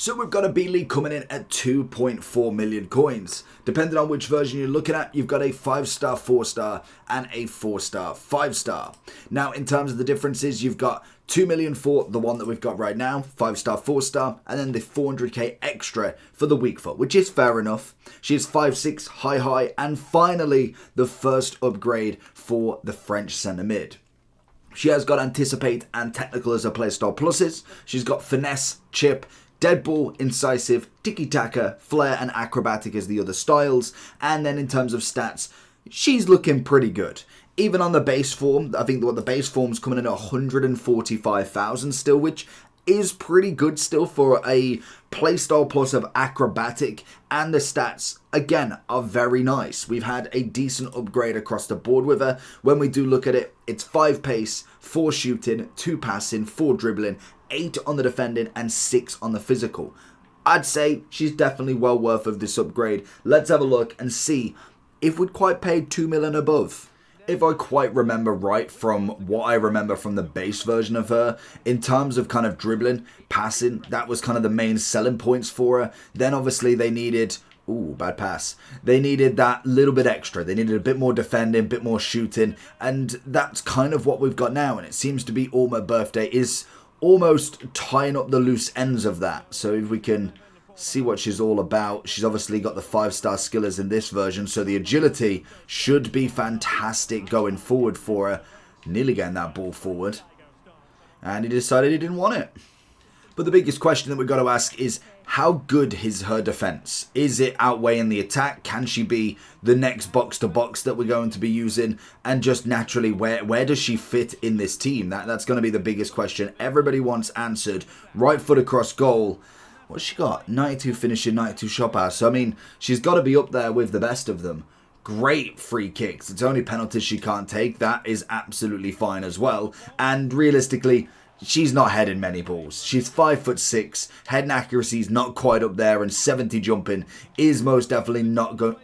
So we've got Abily coming in at 2.4 million coins. Depending on which version you're looking at, you've got a 5-star, 4-star, and a 4-star, 5-star. Now, in terms of the differences, you've got 2 million for the one that we've got right now, 5-star, 4-star, and then the 400k extra for the weak foot, which is fair enough. She is 5'6", high, and finally, the first upgrade for the French centre mid. She has got Anticipate and Technical as her playstyle pluses. She's got Finesse, Chip, Dead Ball, Incisive, Tiki-Taka, Flair and Acrobatic as the other styles. And then in terms of stats, she's looking pretty good. Even on the base form, I think the base form's coming in at 145,000 still, which is pretty good still for a playstyle plus of Acrobatic, and the stats again are very nice. We've had a decent upgrade across the board with her. When we do look at it, it's 5 pace, 4 shooting, 2 passing, 4 dribbling, 8 on the defending and 6 on the physical. I'd say she's definitely well worth of this upgrade. Let's have a look and see if we'd quite paid 2 million above. If I quite remember right from what I remember from the base version of her, in terms of kind of dribbling, passing, that was kind of the main selling points for her. Then obviously they needed, ooh, bad pass. They needed that little bit extra. They needed a bit more defending, a bit more shooting, and that's kind of what we've got now. And it seems to be Alma Birthday is almost tying up the loose ends of that. So if we can see what she's all about. She's obviously got the 5-star skillers in this version, so the agility should be fantastic going forward for her. Nearly getting that ball forward. And he decided he didn't want it. But the biggest question that we've got to ask is, how good is her defense? Is it outweighing the attack? Can she be the next box-to-box that we're going to be using? And just naturally, where does she fit in this team? That's going to be the biggest question everybody wants answered. Right foot across goal. What's she got? 92 finishing, 92 shot pass. So, I mean, she's got to be up there with the best of them. Great free kicks. It's only penalties she can't take. That is absolutely fine as well. And realistically, she's not heading many balls. She's 5'6". Heading accuracy is not quite up there. And 70 jumping is most definitely not going...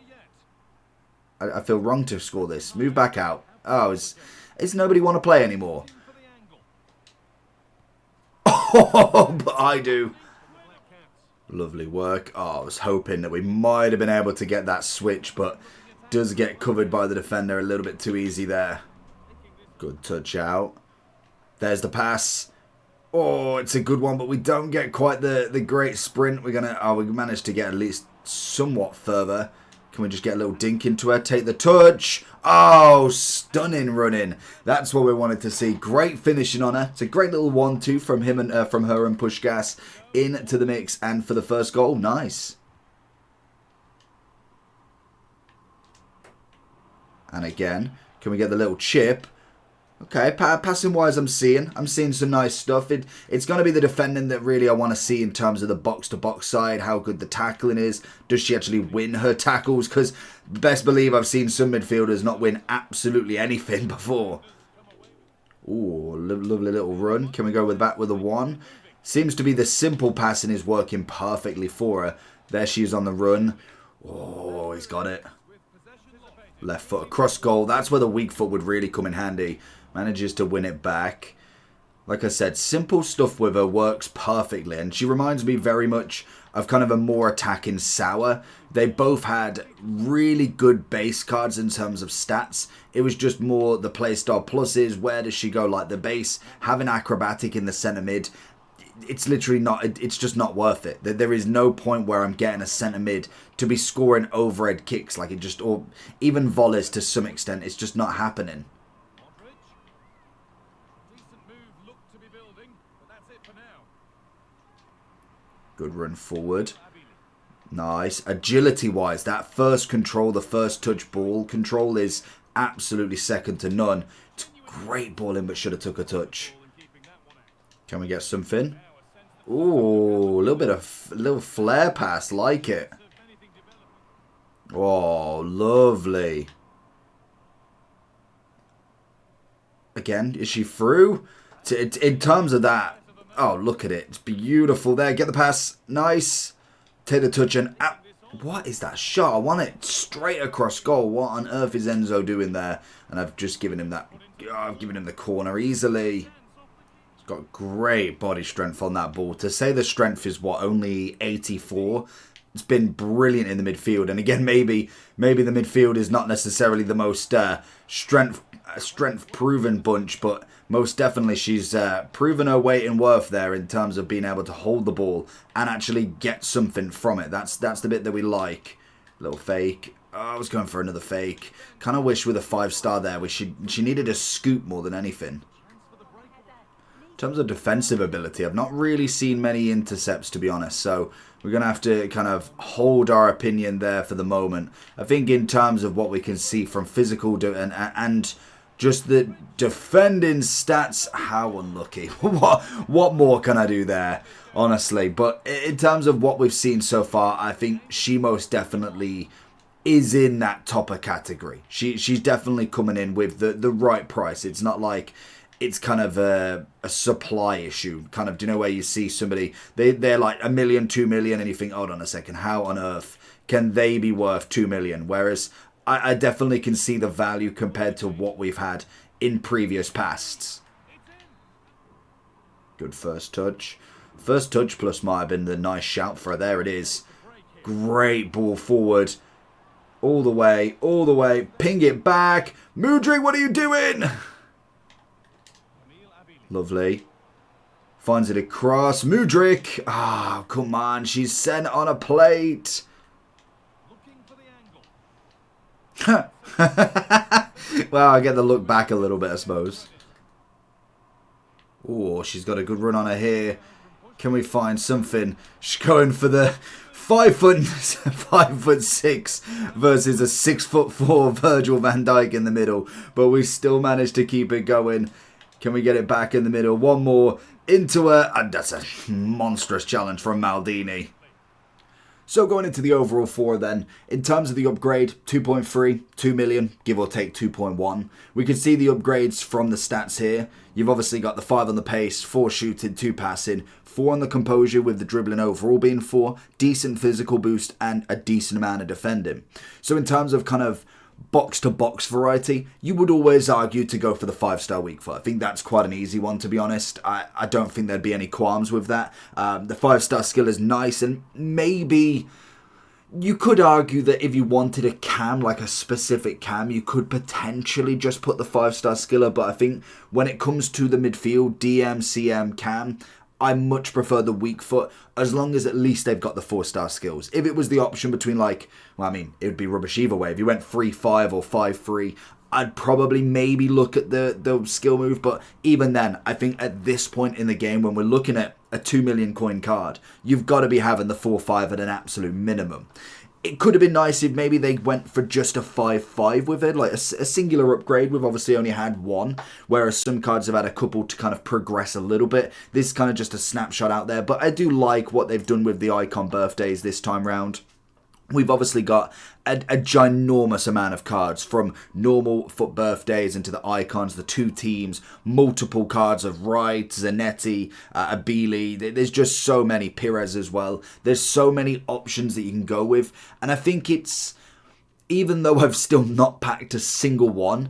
I feel wrong to score this. Move back out. Oh, is nobody want to play anymore? Oh, but I do. Lovely work. Oh, I was hoping that we might have been able to get that switch, but does get covered by the defender a little bit too easy there. Good touch out. There's the pass. Oh, it's a good one, but we don't get quite the great sprint. We managed to get at least somewhat further. Can we just get a little dink into her? Take the touch. Oh, stunning running. That's what we wanted to see. Great finishing on her. It's a great little 1-2 from him and from her and Pushgas into the mix. And for the first goal, nice. And again, can we get the little chip? Okay, passing wise, I'm seeing some nice stuff. It's going to be the defending that really I want to see in terms of the box-to-box side, how good the tackling is. Does she actually win her tackles? Because best believe I've seen some midfielders not win absolutely anything before. Ooh, lovely little run. Can we go back with a 1? Seems to be the simple passing is working perfectly for her. There she is on the run. Oh, he's got it. Left foot across goal. That's where the weak foot would really come in handy. Manages to win it back. Like I said, simple stuff with her works perfectly. And she reminds me very much of kind of a more attacking Sour. They both had really good base cards in terms of stats. It was just more the playstyle pluses. Where does she go like the base? Having Acrobatic in the centre mid. It's literally not, it's just not worth it. There is no point where I'm getting a centre mid to be scoring overhead kicks like it just, or even volleys to some extent. It's just not happening. Good run forward. Nice. Agility-wise, that first control, the first touch ball control is absolutely second to none. It's a great ball in, but should have took a touch. Can we get something? Ooh, a little flare pass, like it. Oh, lovely. Again, is she through? In terms of that, oh, look at it. It's beautiful there. Get the pass. Nice. Take the touch and... what is that shot? I want it straight across goal. What on earth is Enzo doing there? And I've just given him that... I've given him the corner easily. Got great body strength on that ball. To say the strength is, what, only 84? It's been brilliant in the midfield. And again, maybe the midfield is not necessarily the most strength-proven bunch, but most definitely she's proven her weight and worth there in terms of being able to hold the ball and actually get something from it. That's the bit that we like. Little fake. Oh, I was going for another fake. Kind of wish with a 5-star there, she needed a scoop more than anything. In terms of defensive ability, I've not really seen many intercepts, to be honest, so we're going to have to kind of hold our opinion there for the moment. I think in terms of what we can see from physical and just the defending stats, how unlucky. What more can I do there, honestly? But in terms of what we've seen so far, I think she most definitely is in that topper category. She's definitely coming in with the right price. It's not like it's kind of a supply issue. Kind of, do you know where you see somebody, they're like $1 million, 2 million, and you think, hold on a second, how on earth can they be worth 2 million? Whereas I definitely can see the value compared to what we've had in previous pasts. Good first touch. First touch plus might have been the nice shout for her. There it is. Great ball forward. All the way. Ping it back. Mudryk, what are you doing? Lovely. Finds it across. Mudryk. Ah, oh, come on. She's sent on a plate. Well, I get the look back a little bit, I suppose. Oh, she's got a good run on her here. Can we find something? She's going for the 5'6" versus a 6'4" Virgil van Dijk in the middle. But we still managed to keep it going. Can we get it back in the middle? One more into her. And that's a monstrous challenge from Maldini. So going into the overall 4 then, in terms of the upgrade, 2.3, 2 million, give or take 2.1. We can see the upgrades from the stats here. You've obviously got the 5 on the pace, 4 shooting, 2 passing, 4 on the composure with the dribbling overall being 4, decent physical boost and a decent amount of defending. So in terms of kind of box-to-box variety, you would always argue to go for the 5-star weak foot. I think that's quite an easy one, to be honest. I don't think there'd be any qualms with that. The 5-star skill is nice, and maybe you could argue that if you wanted a cam, like a specific cam, you could potentially just put the 5-star skiller, but I think when it comes to the midfield, DM, CM, cam, I much prefer the weak foot, as long as at least they've got the 4-star skills. If it was the option between, like, well, I mean, it would be rubbish either way. If you went 3-5 or 5-3, I'd probably maybe look at the skill move. But even then, I think at this point in the game, when we're looking at a 2 million coin card, you've got to be having the 4-5 at an absolute minimum. It could have been nice if maybe they went for just a 5-5 with it, like a singular upgrade. We've obviously only had one, whereas some cards have had a couple to kind of progress a little bit. This is kind of just a snapshot out there, but I do like what they've done with the icon birthdays this time round. We've obviously got a ginormous amount of cards, from normal foot birthdays into the icons, the 2 teams, multiple cards of Wright, Zanetti, Abily. There's just so many. Pires as well. There's so many options that you can go with. And I think it's, even though I've still not packed a single one,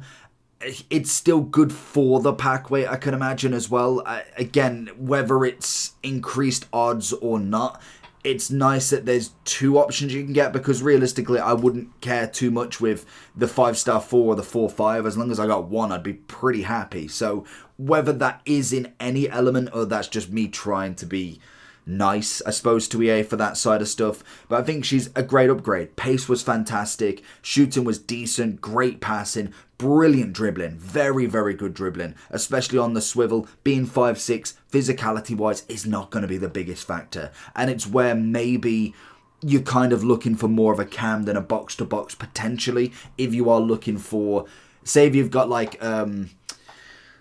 it's still good for the pack weight, I can imagine as well. Again, whether it's increased odds or not, it's nice that there's 2 options you can get, because realistically I wouldn't care too much with the 5-star 4 or the 4-5. As long as I got one, I'd be pretty happy. So whether that is in any element or that's just me trying to be nice, I suppose, to EA for that side of stuff. But I think she's a great upgrade. Pace was fantastic. Shooting was decent. Great passing. Brilliant dribbling. Very, very good dribbling. Especially on the swivel. Being 5'6", physicality-wise, is not going to be the biggest factor. And it's where maybe you're kind of looking for more of a cam than a box-to-box, potentially. If you are looking for, say if you've got like a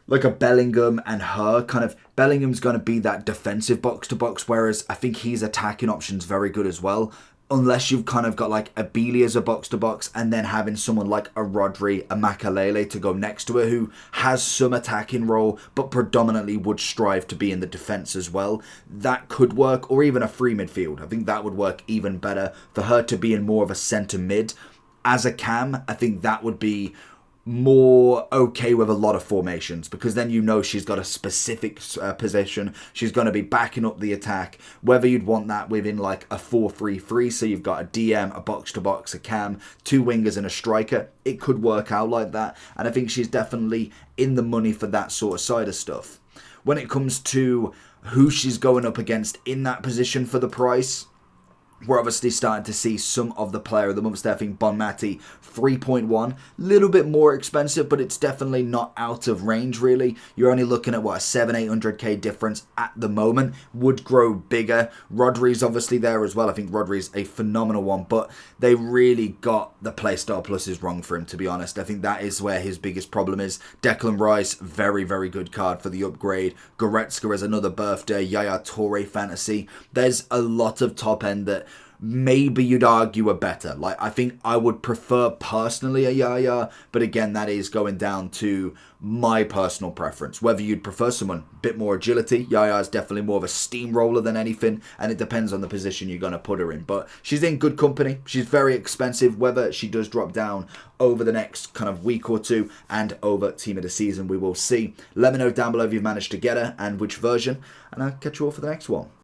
Bellingham and her, kind of, Bellingham's going to be that defensive box-to-box, whereas I think his attacking option's very good as well. Unless you've kind of got like Abily as a box-to-box, and then having someone like a Rodri, a Makalele to go next to her, who has some attacking role, but predominantly would strive to be in the defence as well. That could work, or even a free midfield. I think that would work even better for her to be in more of a centre mid. As a cam, I think that would be more okay with a lot of formations, because then you know she's got a specific position. She's going to be backing up the attack, whether you'd want that within like a 4-3-3, so you've got a DM, a box-to-box, a cam, two wingers and a striker. It could work out like that, and I think she's definitely in the money for that sort of side of stuff. When it comes to who she's going up against in that position for the price, we're obviously starting to see some of the player of the month. I think Bonmati 3.1, little bit more expensive, but it's definitely not out of range really. You're only looking at what, a 700-800k difference at the moment. Would grow bigger. Rodri's obviously there as well. I think Rodri's a phenomenal one, but they really got the playstyle pluses wrong for him, to be honest. I think that is where his biggest problem is. Declan Rice, very, very good card for the upgrade. Goretzka is another birthday. Yaya Toure fantasy. There's a lot of top end that maybe you'd argue are better. Like, I think I would prefer personally a Yaya, but again, that is going down to my personal preference. Whether you'd prefer someone a bit more agility, Yaya is definitely more of a steamroller than anything, and it depends on the position you're going to put her in. But she's in good company. She's very expensive. Whether she does drop down over the next kind of week or two and over team of the season, we will see. Let me know down below if you've managed to get her and which version, and I'll catch you all for the next one.